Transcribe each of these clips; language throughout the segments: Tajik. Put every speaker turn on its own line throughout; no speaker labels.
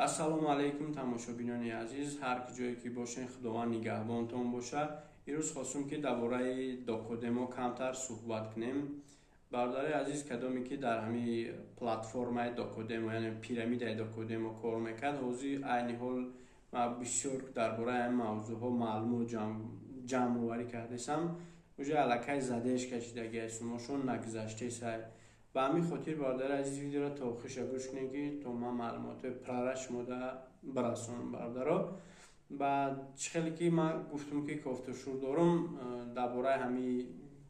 ассалому алайкум тамошобинони азиз, ҳар ки ҷое ки бошен худованд нигаҳбонтон бошад. Ирӯз хостум ки дар бораи докодемо камтар суҳбат кунем. Бародари азиз, кадоме ки дар ҳамин платформаи докодемо, яъне пирамидаи докодемо кор мекард, ҳозир айни ҳол ман бисёр дар бораи ҳамин мавзӯъҳо маълумот ҷамъоварӣ кардесам. уҷа аллакай задеш кашидаги сумошон нагзаштесай. ба ҳамин хотир бародари азиз видеоро то охиша гӯш кунем ки то ман маълумоти прара шумода бирасонам бародаро. ба чӣ хеле ки ман гуфтум ки кофтушур дорам дар бораи ҳамин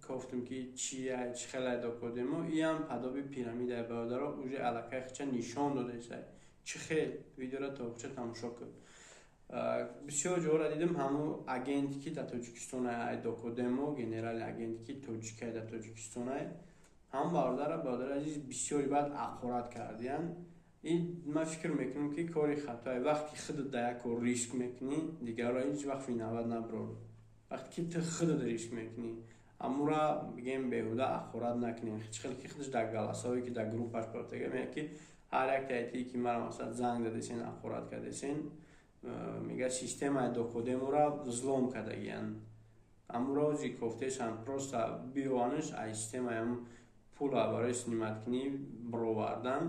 кофтум ки чия чӣ хеле докодемо иам падоби пирамида бародаро уҷа аллакай хича нишон додесай. чӣ хел видеоро то охиша тамошо кун. бисёр ҷоҳора дидам ҳамун агенти ки дар Тоҷикистонай докодемо, генерали агенти ки тоҷикай дар Тоҷикистонай, ҳам бародари азиз бисёри баъд ақорат кардиян. Ман фикр мекунам ки кори хатое. Вақте худат дар як кор риск мекунӣ, дигарро ҳеҷ вақт финавад наброр. Вақте ки ту худат риск мекунӣ, амура бигем беҳуда ақорат накунем. Чӣ хеле ки худаш дар галасавое ки дар группаш партага меяд ки ҳар як таитии ки мара масалан занг дадесен, ақорат кардесен, мега системаи докодеморо взлом кардагиян. Амура ози кофтесан просто биёванаш аз системаи пула барои сниматкунӣ баровардан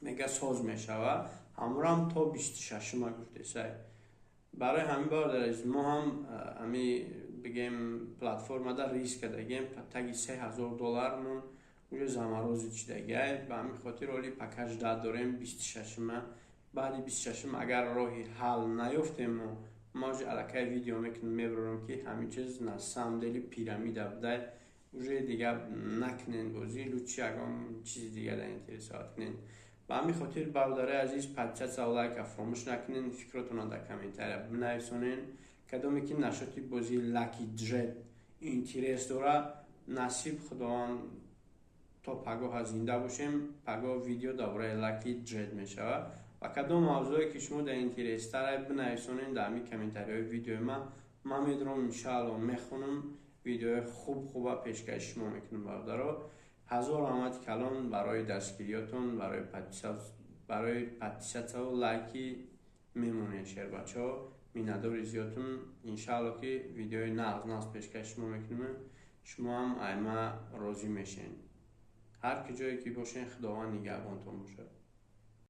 мега соз мешава. Ҳамурам то 26 гуфтесай. Барои ҳамин бародари азиз, мо ҳам ҳамин бигем платформада риск кардагем таги $3000 мон уҷа замарози чидагиай. Ба ҳамин хотир оли пакаж дад дорем 26. баъди 26 агар роҳи ҳал наёфтем, мо уҷа аллакай видео мекунем мебарорам ки ҳамин чиз на самом деле пирамида будай. уже дигар накунен бозӣ, лучи ягон чизи дигар дар интересоват кунен. ба ҳамин хотир бародари азиз, подписаться ва лайка фаромӯш накунен. фикротонро дар комментария бинависонен. кадоме ки нашоти бозии Lucky Dread интерес дора, насиб худованд то пагоҳа зинда бошем, пагоҳ видео дар бораи Lucky Dread мешавад. ва кадом мавзӯе ки шумо дар интерестара бинависонен дар ҳамин комментариҳои видеои ман медонам иншаалло мехонам видеои хуба пешкаши шумо мекунам бародаро. ҳазор раҳмати калон барои дастгириётон, барои подписаться ва лайки мемонед шербачаҳо. миннатдори зиёдтон. иншаалло ки видеои нағз пешкаши шумо мекунам, шумо ҳам айма розӣ мешавед. ҳар ки ҷое ки бошен худованд нигаҳбонтон бошад.